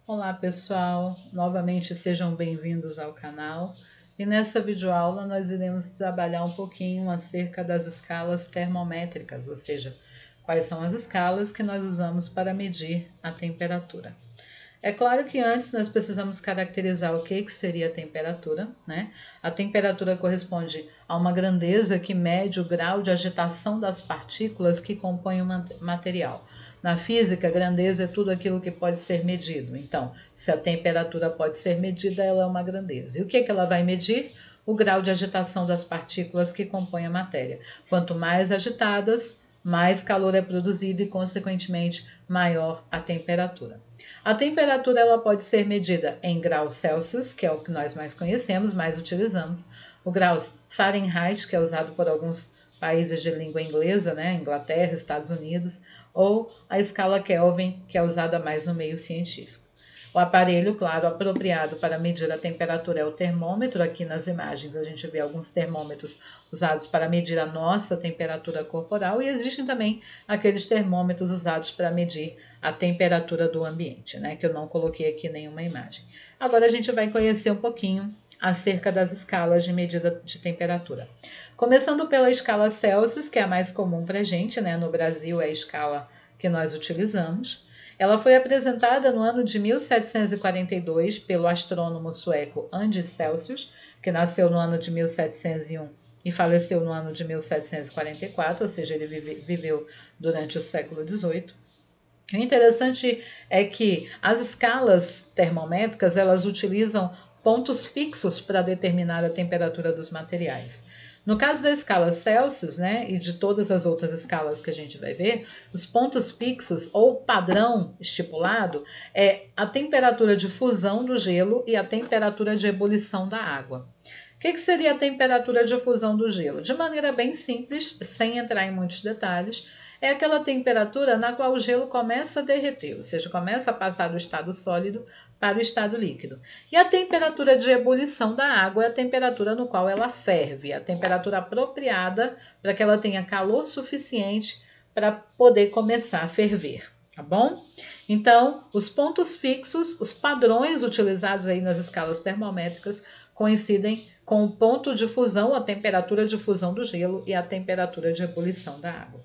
Olá pessoal, novamente sejam bem-vindos ao canal e nessa videoaula nós iremos trabalhar um pouquinho acerca das escalas termométricas, ou seja, quais são as escalas que nós usamos para medir a temperatura. É claro que antes nós precisamos caracterizar o que seria a temperatura, né? A temperatura corresponde a uma grandeza que mede o grau de agitação das partículas que compõem o material. Na física, grandeza é tudo aquilo que pode ser medido. Então, se a temperatura pode ser medida, ela é uma grandeza. E o que ela vai medir? O grau de agitação das partículas que compõem a matéria. Quanto mais agitadas, mais calor é produzido e, consequentemente, maior a temperatura. A temperatura ela pode ser medida em graus Celsius, que é o que nós mais conhecemos, mais utilizamos, o graus Fahrenheit, que é usado por alguns países de língua inglesa, né, Inglaterra, Estados Unidos, ou a escala Kelvin, que é usada mais no meio científico. O aparelho, claro, apropriado para medir a temperatura é o termômetro. Aqui nas imagens a gente vê alguns termômetros usados para medir a nossa temperatura corporal e existem também aqueles termômetros usados para medir a temperatura do ambiente, né? Que eu não coloquei aqui nenhuma imagem. Agora a gente vai conhecer um pouquinho acerca das escalas de medida de temperatura. Começando pela escala Celsius, que é a mais comum para a gente, né? No Brasil é a escala que nós utilizamos. Ela foi apresentada no ano de 1742 pelo astrônomo sueco Anders Celsius, que nasceu no ano de 1701 e faleceu no ano de 1744, ou seja, ele viveu durante o século XVIII. O interessante é que as escalas termométricas elas utilizam pontos fixos para determinar a temperatura dos materiais. No caso da escala Celsius, né, e de todas as outras escalas que a gente vai ver, os pontos fixos ou padrão estipulado é a temperatura de fusão do gelo e a temperatura de ebulição da água. O que seria a temperatura de fusão do gelo? De maneira bem simples, sem entrar em muitos detalhes, é aquela temperatura na qual o gelo começa a derreter, ou seja, começa a passar do estado sólido para o estado líquido. E a temperatura de ebulição da água é a temperatura no qual ela ferve, a temperatura apropriada para que ela tenha calor suficiente para poder começar a ferver, tá bom? Então, os pontos fixos, os padrões utilizados aí nas escalas termométricas coincidem com o ponto de fusão, a temperatura de fusão do gelo e a temperatura de ebulição da água.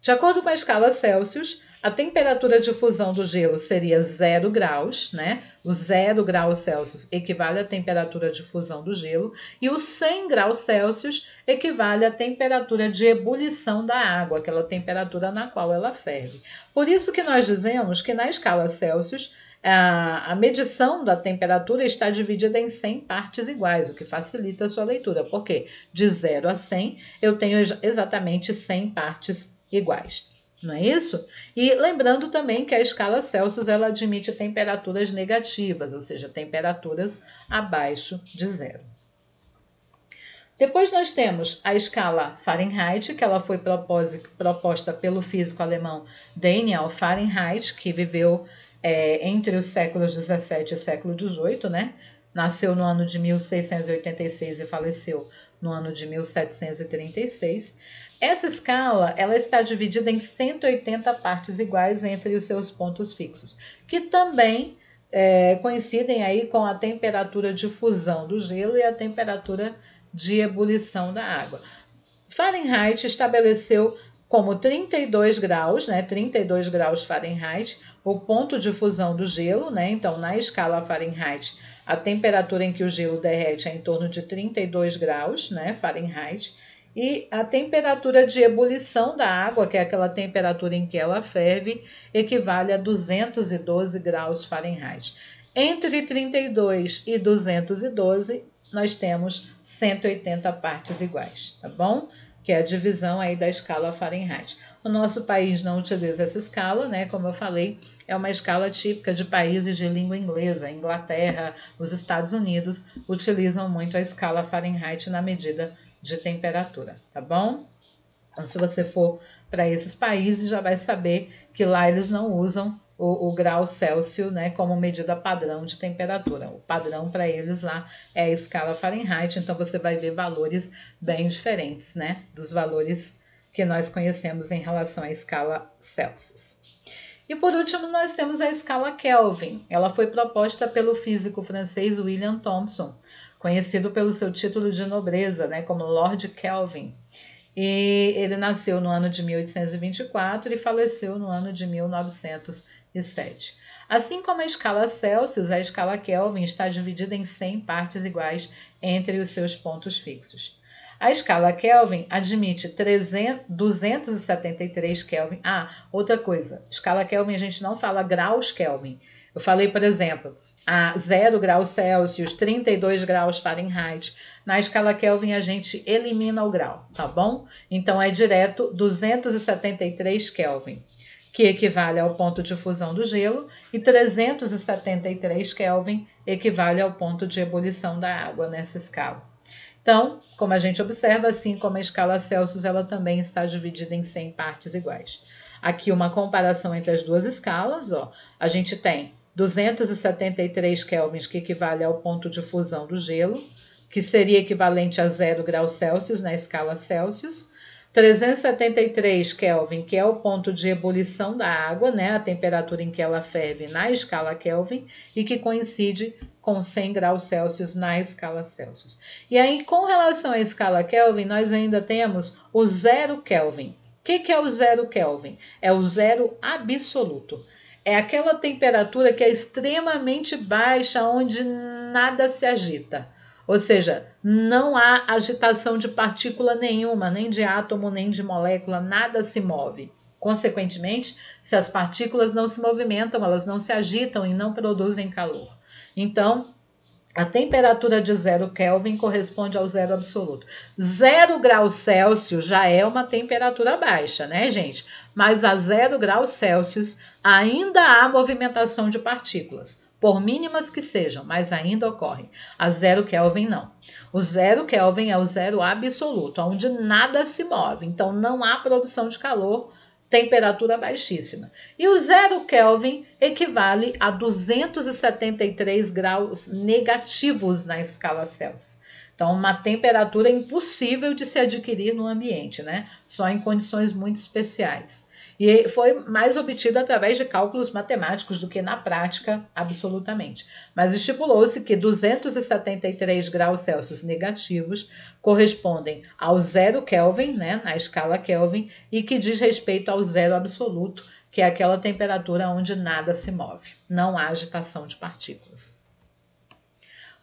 De acordo com a escala Celsius, a temperatura de fusão do gelo seria 0 graus, né? O 0 graus Celsius equivale à temperatura de fusão do gelo e o 100 graus Celsius equivale à temperatura de ebulição da água, aquela temperatura na qual ela ferve. Por isso que nós dizemos que na escala Celsius a medição da temperatura está dividida em 100 partes iguais, o que facilita a sua leitura, porque de 0 a 100 eu tenho exatamente 100 partes iguais, não é isso? E lembrando também que a escala Celsius ela admite temperaturas negativas, ou seja, temperaturas abaixo de zero. Depois nós temos a escala Fahrenheit, que ela foi proposta pelo físico alemão Daniel Fahrenheit, que viveu entre os séculos 17 e século 18, né? Nasceu no ano de 1686 e faleceu no ano de 1736. Essa escala ela está dividida em 180 partes iguais entre os seus pontos fixos, que também coincidem aí com a temperatura de fusão do gelo e a temperatura de ebulição da água. Fahrenheit estabeleceu como 32 graus, né, 32 graus Fahrenheit, o ponto de fusão do gelo, né? Então, na escala Fahrenheit, a temperatura em que o gelo derrete é em torno de 32 graus, né, Fahrenheit, e a temperatura de ebulição da água, que é aquela temperatura em que ela ferve, equivale a 212 graus Fahrenheit. Entre 32 e 212, nós temos 180 partes iguais, tá bom? Que é a divisão aí da escala Fahrenheit. O nosso país não utiliza essa escala, né? Como eu falei, é uma escala típica de países de língua inglesa. A Inglaterra, os Estados Unidos utilizam muito a escala Fahrenheit na medida de temperatura, tá bom? Então, se você for para esses países, já vai saber que lá eles não usam o grau Celsius, né, como medida padrão de temperatura. O padrão para eles lá é a escala Fahrenheit, então você vai ver valores bem diferentes, né, dos valores que nós conhecemos em relação à escala Celsius. E por último, nós temos a escala Kelvin. Ela foi proposta pelo físico francês William Thomson, conhecido pelo seu título de nobreza, né, como Lord Kelvin. E ele nasceu no ano de 1824 e faleceu no ano de 1907. Assim como a escala Celsius, a escala Kelvin está dividida em 100 partes iguais entre os seus pontos fixos. A escala Kelvin admite 273 Kelvin. Outra coisa, escala Kelvin a gente não fala graus Kelvin. Eu falei, por exemplo, a 0 graus Celsius, 32 graus Fahrenheit. Na escala Kelvin a gente elimina o grau, tá bom? Então é direto 273 Kelvin, que equivale ao ponto de fusão do gelo, e 373 Kelvin equivale ao ponto de ebulição da água nessa escala. Então, como a gente observa, assim como a escala Celsius, ela também está dividida em 100 partes iguais. Aqui uma comparação entre as duas escalas, ó. A gente tem 273 kelvins, que equivale ao ponto de fusão do gelo, que seria equivalente a 0 graus Celsius na escala Celsius. 373 Kelvin, que é o ponto de ebulição da água, né, a temperatura em que ela ferve na escala Kelvin, e que coincide com 100 graus Celsius na escala Celsius. E aí, com relação à escala Kelvin, nós ainda temos o 0 Kelvin. O que é o 0 Kelvin? É o zero absoluto. É aquela temperatura que é extremamente baixa, onde nada se agita. Ou seja, não há agitação de partícula nenhuma, nem de átomo, nem de molécula, nada se move. Consequentemente, se as partículas não se movimentam, elas não se agitam e não produzem calor. Então, a temperatura de 0 Kelvin corresponde ao zero absoluto. 0 graus Celsius já é uma temperatura baixa, né, gente? Mas a 0 graus Celsius ainda há movimentação de partículas, por mínimas que sejam, mas ainda ocorrem. A 0 Kelvin não. O 0 Kelvin é o zero absoluto, onde nada se move, então não há produção de calor, temperatura baixíssima. E o 0 Kelvin equivale a 273 graus negativos na escala Celsius. Então, uma temperatura impossível de se adquirir no ambiente, né? Só em condições muito especiais. E foi mais obtida através de cálculos matemáticos do que na prática, absolutamente. Mas estipulou-se que 273 graus Celsius negativos correspondem ao 0 Kelvin, né, na escala Kelvin, e que diz respeito ao zero absoluto, que é aquela temperatura onde nada se move, não há agitação de partículas.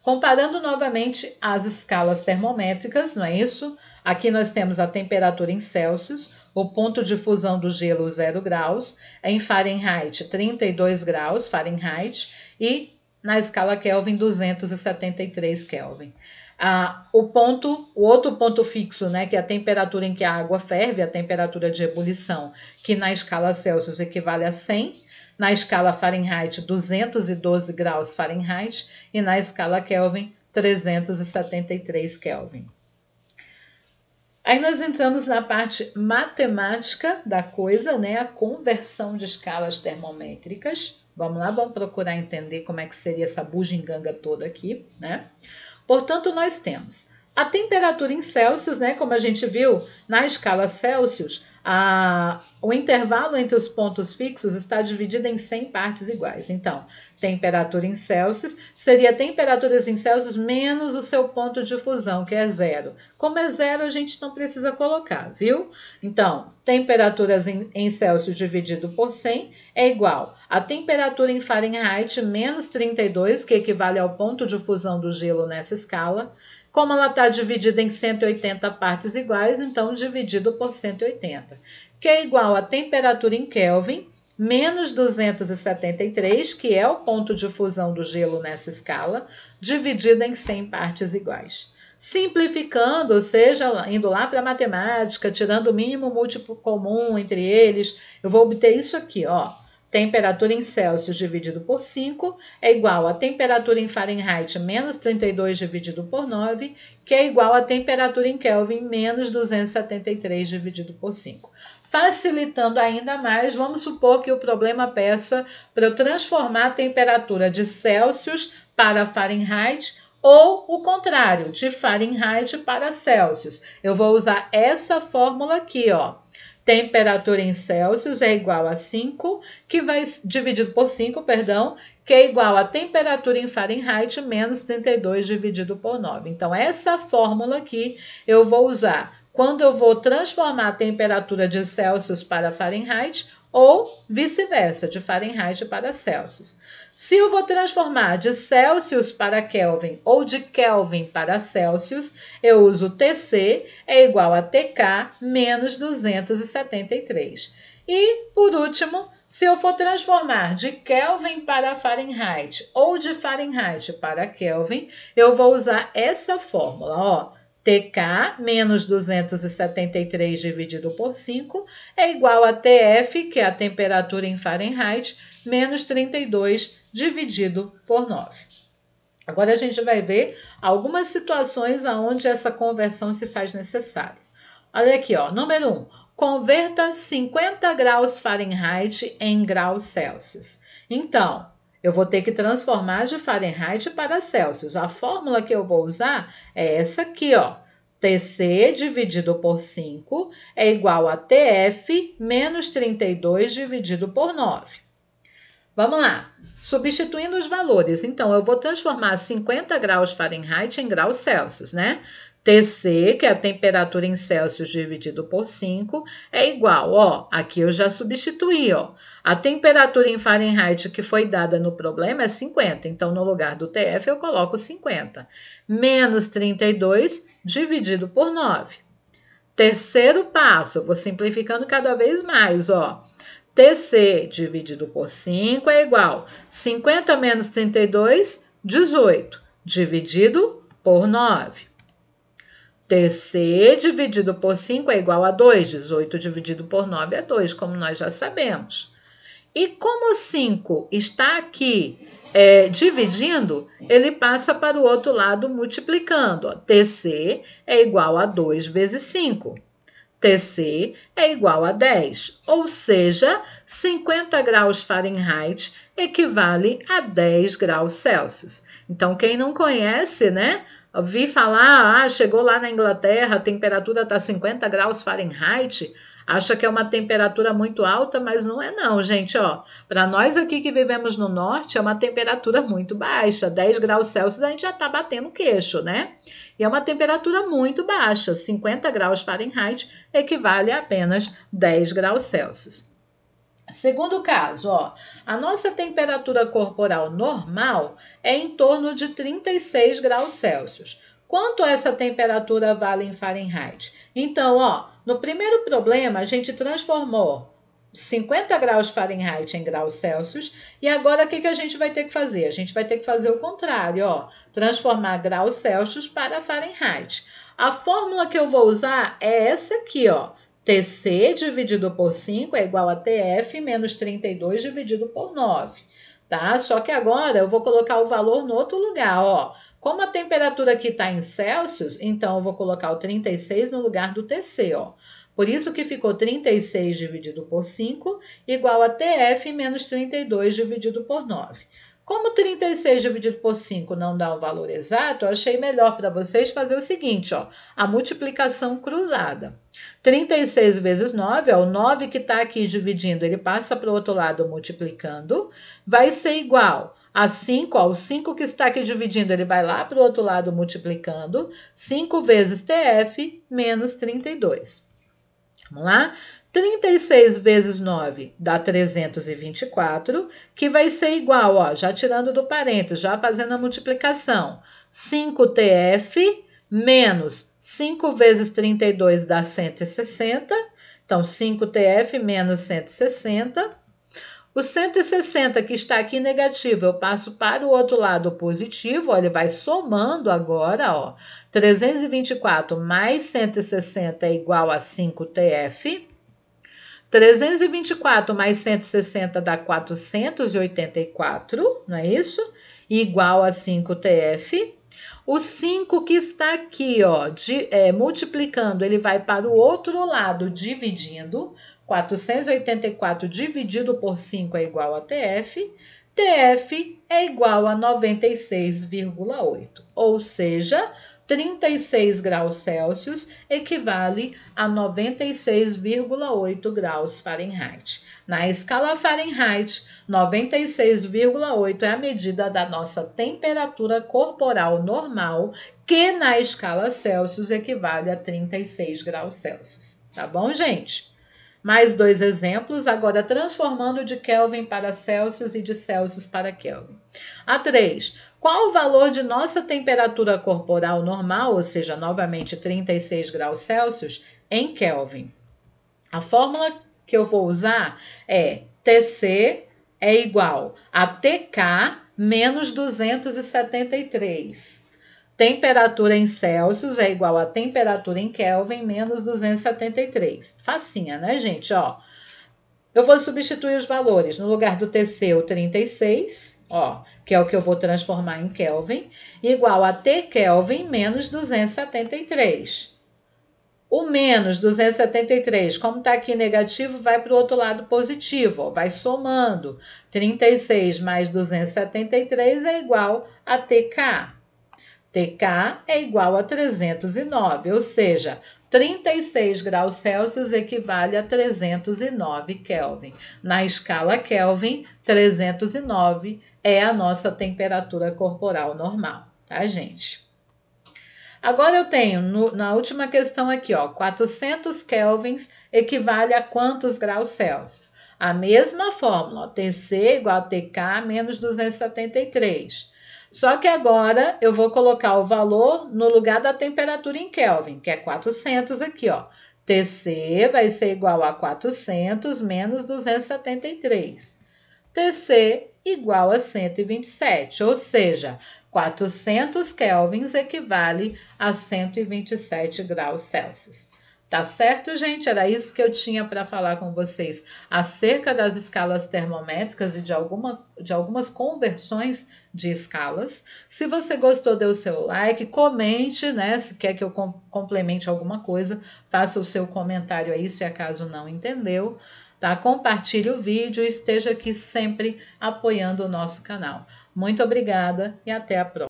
Comparando novamente as escalas termométricas, não é isso? Aqui nós temos a temperatura em Celsius, o ponto de fusão do gelo 0 graus, em Fahrenheit 32 graus Fahrenheit e na escala Kelvin 273 Kelvin. O outro ponto fixo, né, que é a temperatura em que a água ferve, a temperatura de ebulição, que na escala Celsius equivale a 100, na escala Fahrenheit 212 graus Fahrenheit e na escala Kelvin 373 Kelvin. Aí nós entramos na parte matemática da coisa, né, a conversão de escalas termométricas. Vamos lá, vamos procurar entender como é que seria essa bugiganga toda aqui, né? Portanto, nós temos a temperatura em Celsius, né? Como a gente viu, na escala Celsius, o intervalo entre os pontos fixos está dividido em 100 partes iguais. Então, temperatura em Celsius seria temperaturas em Celsius menos o seu ponto de fusão, que é 0. Como é 0, a gente não precisa colocar, viu? Então, temperaturas em Celsius dividido por 100 é igual a temperatura em Fahrenheit menos 32, que equivale ao ponto de fusão do gelo nessa escala. Como ela está dividida em 180 partes iguais, então dividido por 180, que é igual a temperatura em Kelvin menos 273, que é o ponto de fusão do gelo nessa escala, dividida em 100 partes iguais. Simplificando, ou seja, indo lá para a matemática, tirando o mínimo múltiplo comum entre eles, eu vou obter isso aqui, ó. Temperatura em Celsius dividido por 5 é igual a temperatura em Fahrenheit menos 32 dividido por 9, que é igual a temperatura em Kelvin menos 273 dividido por 5. Facilitando ainda mais, vamos supor que o problema peça para eu transformar a temperatura de Celsius para Fahrenheit ou o contrário, de Fahrenheit para Celsius. Eu vou usar essa fórmula aqui, ó. temperatura em Celsius é igual a 5, que vai dividido por 5, perdão, que é igual a temperatura em Fahrenheit menos 32 dividido por 9. Então, essa fórmula aqui eu vou usar quando eu vou transformar a temperatura de Celsius para Fahrenheit ou vice-versa, de Fahrenheit para Celsius. Se eu vou transformar de Celsius para Kelvin ou de Kelvin para Celsius, eu uso TC é igual a TK menos 273. E, por último, se eu for transformar de Kelvin para Fahrenheit ou de Fahrenheit para Kelvin, eu vou usar essa fórmula, ó. TK menos 273 dividido por 5 é igual a TF, que é a temperatura em Fahrenheit, menos 32 dividido por 9. Agora a gente vai ver algumas situações onde essa conversão se faz necessária. Olha aqui, ó, número 1. Converta 50 graus Fahrenheit em graus Celsius. Então, eu vou ter que transformar de Fahrenheit para Celsius. A fórmula que eu vou usar é essa aqui, ó. TC dividido por 5 é igual a TF menos 32 dividido por 9. Vamos lá. Substituindo os valores. Então, eu vou transformar 50 graus Fahrenheit em graus Celsius, né? TC, que é a temperatura em Celsius dividido por 5, é igual, ó, aqui eu já substituí, ó. A temperatura em Fahrenheit que foi dada no problema é 50, então no lugar do TF eu coloco 50. Menos 32 dividido por 9. Terceiro passo, eu vou simplificando cada vez mais, ó. TC dividido por 5 é igual 50 menos 32, 18, dividido por 9. TC dividido por 5 é igual a 2, 18 dividido por 9 é 2, como nós já sabemos. E como o 5 está aqui dividindo, ele passa para o outro lado multiplicando. Ó. TC é igual a 2 vezes 5. TC é igual a 10, ou seja, 50 graus Fahrenheit equivale a 10 graus Celsius. Então, quem não conhece, né? Vi falar, chegou lá na Inglaterra, a temperatura está 50 graus Fahrenheit, acha que é uma temperatura muito alta, mas não é não, gente, ó. Para nós aqui que vivemos no norte, é uma temperatura muito baixa, 10 graus Celsius a gente já está batendo queixo, né? E é uma temperatura muito baixa, 50 graus Fahrenheit equivale a apenas 10 graus Celsius. Segundo caso, ó, a nossa temperatura corporal normal é em torno de 36 graus Celsius. Quanto essa temperatura vale em Fahrenheit? Então, ó, no primeiro problema, a gente transformou 50 graus Fahrenheit em graus Celsius e agora o que a gente vai ter que fazer? A gente vai ter que fazer o contrário, ó, transformar graus Celsius para Fahrenheit. A fórmula que eu vou usar é essa aqui, ó. TC dividido por 5 é igual a TF menos 32 dividido por 9, tá? Só que agora eu vou colocar o valor no outro lugar, ó. Como a temperatura aqui está em Celsius, então eu vou colocar o 36 no lugar do TC, ó. Por isso que ficou 36 dividido por 5 igual a TF menos 32 dividido por 9. Como 36 dividido por 5 não dá o valor exato, eu achei melhor para vocês fazer o seguinte, ó, a multiplicação cruzada. 36 vezes 9, ó, o 9 que está aqui dividindo, ele passa para o outro lado multiplicando, vai ser igual a 5, ó, o 5 que está aqui dividindo, ele vai lá para o outro lado multiplicando, 5 vezes TF menos 32. Vamos lá? 36 vezes 9 dá 324, que vai ser igual, ó, já tirando do parênteses, já fazendo a multiplicação. 5TF menos 5 vezes 32 dá 160. Então, 5TF menos 160. O 160 que está aqui negativo, eu passo para o outro lado positivo, ó, ele vai somando agora, ó. 324 mais 160 é igual a 5TF. 324 mais 160 dá 484, não é isso? Igual a 5TF. O 5 que está aqui, ó, multiplicando, ele vai para o outro lado dividindo. 484 dividido por 5 é igual a TF. TF é igual a 96,8. Ou seja, 36 graus Celsius equivale a 96,8 graus Fahrenheit. Na escala Fahrenheit, 96,8 é a medida da nossa temperatura corporal normal, que na escala Celsius equivale a 36 graus Celsius. Tá bom, gente? Mais 2 exemplos, agora transformando de Kelvin para Celsius e de Celsius para Kelvin. A 3. Qual o valor de nossa temperatura corporal normal, ou seja, novamente 36 graus Celsius, em Kelvin? A fórmula que eu vou usar é TC é igual a TK menos 273. Temperatura em Celsius é igual a temperatura em Kelvin menos 273. Facinha, né, gente? Ó, eu vou substituir os valores. No lugar do TC, o 36, ó, que é o que eu vou transformar em Kelvin, igual a T Kelvin menos 273. O menos 273, como está aqui negativo, vai para o outro lado positivo, ó, vai somando. 36 mais 273 é igual a TK. TK é igual a 309, ou seja, 36 graus Celsius equivale a 309 Kelvin. Na escala Kelvin, 309 é a nossa temperatura corporal normal, tá, gente? Agora eu tenho, na última questão aqui, ó, 400 kelvins equivale a quantos graus Celsius? A mesma fórmula, ó, TC igual a TK menos 273. Só que agora eu vou colocar o valor no lugar da temperatura em Kelvin, que é 400 aqui, ó. TC vai ser igual a 400 menos 273. TC igual a 127, ou seja, 400 kelvins equivale a 127 graus Celsius. Tá certo, gente? Era isso que eu tinha para falar com vocês acerca das escalas termométricas e de algumas conversões de escalas. Se você gostou, dê o seu like, comente, né? Se quer que eu complemente alguma coisa, faça o seu comentário aí, se acaso não entendeu. Tá? Compartilhe o vídeo e esteja aqui sempre apoiando o nosso canal. Muito obrigada e até a próxima.